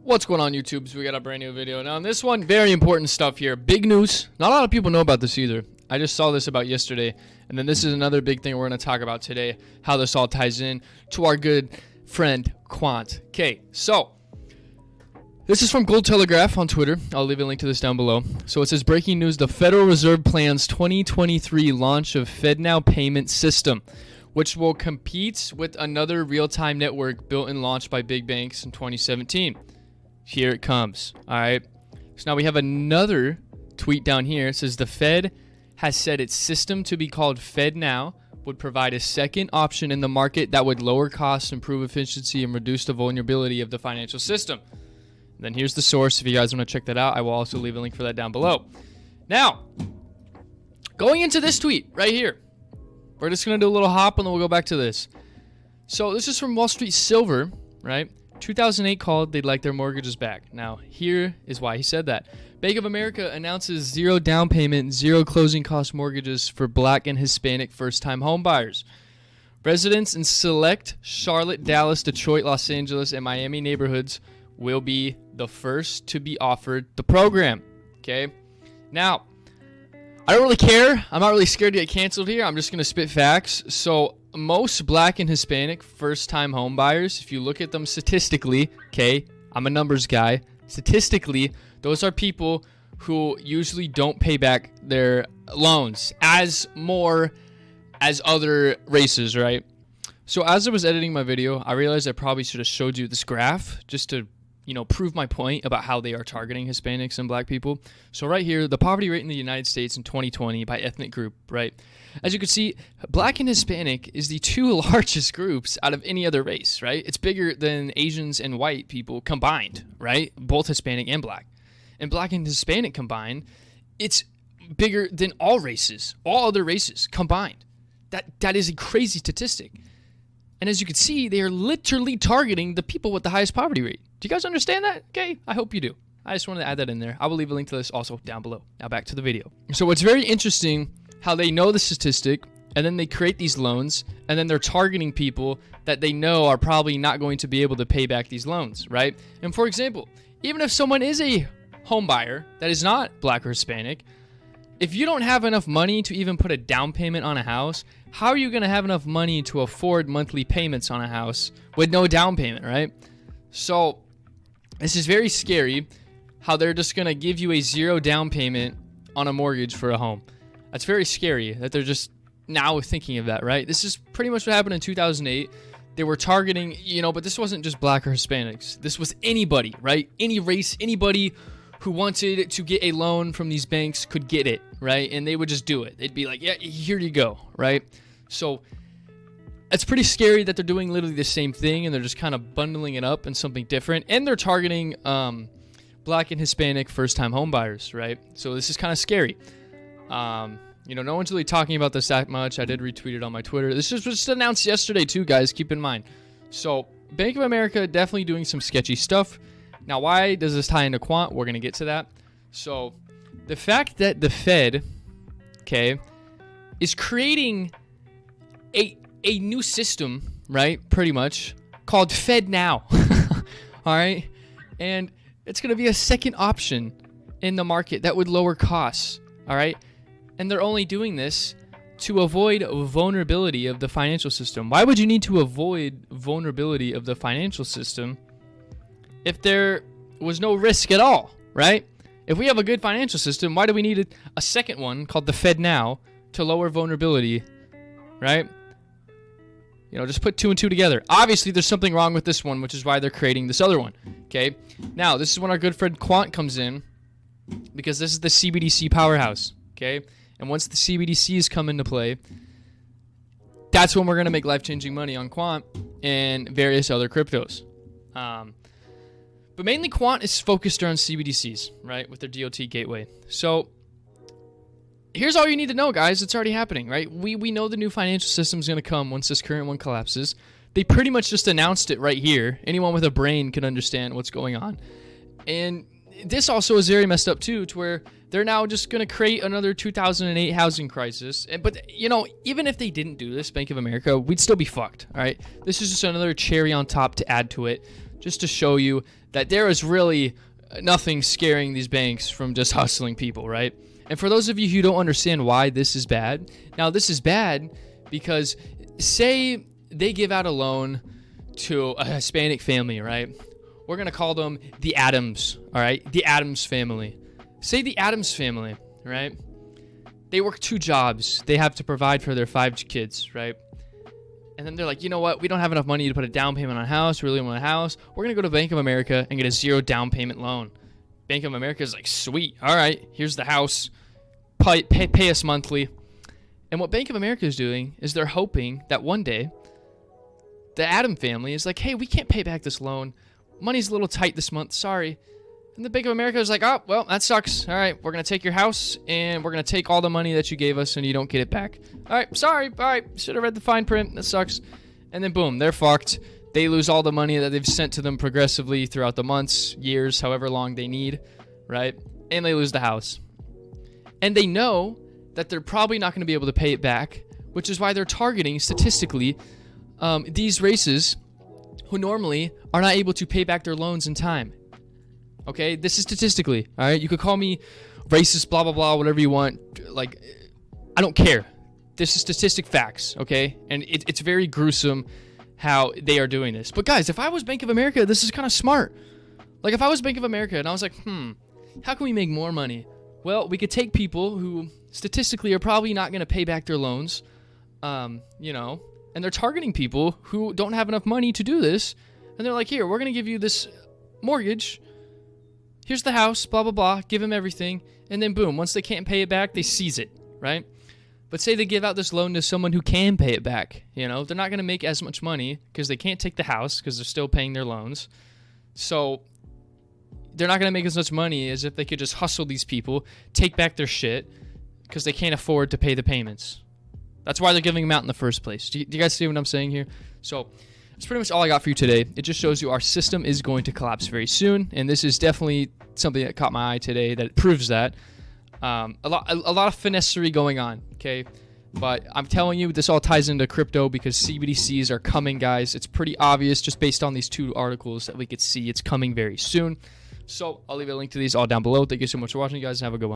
What's going on, YouTube? So we got a brand new video. Now, in this one, very important stuff here. Big news. Not a lot of people know about this either. I just saw this about yesterday. And then this is another big thing we're going to talk about today, how this all ties in to our good friend, Quant. Okay, so this is from Gold Telegraph on Twitter. I'll leave a link to this down below. So it says, breaking news, the Federal Reserve plans 2023 launch of FedNow payment system, which will compete with another real-time network built and launched by big banks in 2017. Here it comes. All right. So now we have another tweet down here. It says the Fed has said its system to be called FedNow would provide a second option in the market that would lower costs, improve efficiency, and reduce the vulnerability of the financial system. And then here's the source. If you guys want to check that out, I will also leave a link for that down below. Now, going into this tweet right here, we're just going to do a little hop and then we'll go back to this. So this is from Wall Street Silver, right? 2008 called, they'd like their mortgages back. Now, here is why he said that. Bank of America announces zero down payment, zero closing cost mortgages for Black and Hispanic first-time home buyers. Residents in select Charlotte, Dallas, Detroit, Los Angeles, and Miami neighborhoods will be the first to be offered the program. Okay? Now, I don't really care. I'm not really scared to get canceled here. I'm just going to spit facts. So, most Black and Hispanic first-time home buyers, if you look at them statistically, okay, I'm a numbers guy. Statistically, those are people who usually don't pay back their loans as more as other races, right? So as I was editing my video, I realized I probably should have showed you this graph just to, prove my point about how they are targeting Hispanics and Black people. So right here, the poverty rate in the United States in 2020 by ethnic group, right? As you can see, Black and Hispanic is the two largest groups out of any other race, right? It's bigger than Asians and white people combined, right? Both Hispanic and Black. And Black and Hispanic combined, it's bigger than all races, all other races combined. That is a crazy statistic. And as you can see, they are literally targeting the people with the highest poverty rate. Do you guys understand that? Okay, I hope you do. I just wanted to add that in there. I will leave a link to this also down below. Now back to the video. So what's very interesting, how they know the statistic, and then they create these loans, and then they're targeting people that they know are probably not going to be able to pay back these loans, right? And for example, even if someone is a home buyer that is not Black or Hispanic, if you don't have enough money to even put a down payment on a house, how are you going to have enough money to afford monthly payments on a house with no down payment, right? So this is very scary how they're just going to give you a zero down payment on a mortgage for a home. That's very scary that they're just now thinking of that, right? This is pretty much what happened in 2008. They were targeting, but this wasn't just Black or Hispanics. This was anybody, right? Any race, anybody who wanted to get a loan from these banks could get it, right? And they would just do it. They'd be like, yeah, here you go, right? So it's pretty scary that they're doing literally the same thing and they're just kind of bundling it up in something different. And they're targeting Black and Hispanic first-time home buyers, right? So this is kind of scary. No one's really talking about this that much. I did retweet it on my Twitter. This was just announced yesterday too, guys. Keep in mind. So Bank of America definitely doing some sketchy stuff. Now, why does this tie into Quant? We're going to get to that. So the fact that the Fed, okay, is creating a new system, right, pretty much, called FedNow, all right? And it's going to be a second option in the market that would lower costs, all right? And they're only doing this to avoid vulnerability of the financial system. Why would you need to avoid vulnerability of the financial system if there was no risk at all, right? If we have a good financial system, why do we need a second one called the FedNow to lower vulnerability, right? Just put two and two together. Obviously, there's something wrong with this one, which is why they're creating this other one, okay? Now, this is when our good friend Quant comes in, because this is the Cbdc powerhouse, okay? And once the CBDCs come into play, that's when we're going to make life-changing money on Quant and various other cryptos. But mainly Quant is focused around CBDCs, right, with their DOT gateway. So here's all you need to know, guys. It's already happening, right? We know the new financial system is going to come once this current one collapses. They pretty much just announced it right here. Anyone with a brain can understand what's going on. And this also is very messed up, too, to where they're now just going to create another 2008 housing crisis. But, even if they didn't do this, Bank of America, we'd still be fucked, all right? This is just another cherry on top to add to it. just to show you that there is really nothing scaring these banks from just hustling people, right? And for those of you who don't understand why this is bad, now this is bad because say they give out a loan to a Hispanic family, right? We're going to call them the Adams, all right? The Adams family. Say the Adams family, right? They work 2 jobs. They have to provide for their 5 kids, right? And then they're like, you know what? We don't have enough money to put a down payment on a house. We really want a house. We're going to go to Bank of America and get a 0 down payment loan. Bank of America is like, sweet. All right, here's the house. Pay us monthly. And what Bank of America is doing is they're hoping that one day the Adam family is like, hey, we can't pay back this loan. Money's a little tight this month. Sorry. And the Bank of America is like, oh, well, that sucks. All right, we're going to take your house, and we're going to take all the money that you gave us, and you don't get it back. All right, sorry. All right, should have read the fine print. That sucks. And then, boom, they're fucked. They lose all the money that they've sent to them progressively throughout the months, years, however long they need, right? And they lose the house. And they know that they're probably not going to be able to pay it back, which is why they're targeting, statistically, these races who normally are not able to pay back their loans in time. Okay, this is statistically, all right? You could call me racist, blah, blah, blah, whatever you want. Like, I don't care. This is statistic facts, okay? And it's very gruesome how they are doing this. But guys, if I was Bank of America, this is kind of smart. Like, if I was Bank of America and I was like, how can we make more money? Well, we could take people who statistically are probably not going to pay back their loans, and they're targeting people who don't have enough money to do this. And they're like, here, we're going to give you this mortgage. Here's the house, blah, blah, blah, give them everything, and then boom, once they can't pay it back, they seize it, right? But say they give out this loan to someone who can pay it back, they're not going to make as much money because they can't take the house because they're still paying their loans. So they're not going to make as much money as if they could just hustle these people, take back their shit because they can't afford to pay the payments. That's why they're giving them out in the first place. Do you guys see what I'm saying here? So that's pretty much all I got for you today. It just shows you our system is going to collapse very soon, and this is definitely something that caught my eye today that proves that. A lot of finessery going on, okay? But I'm telling you, this all ties into crypto because CBDCs are coming, guys. It's pretty obvious just based on these 2 articles that we could see it's coming very soon. So I'll leave a link to these all down below. Thank you so much for watching, guys, and have a good one.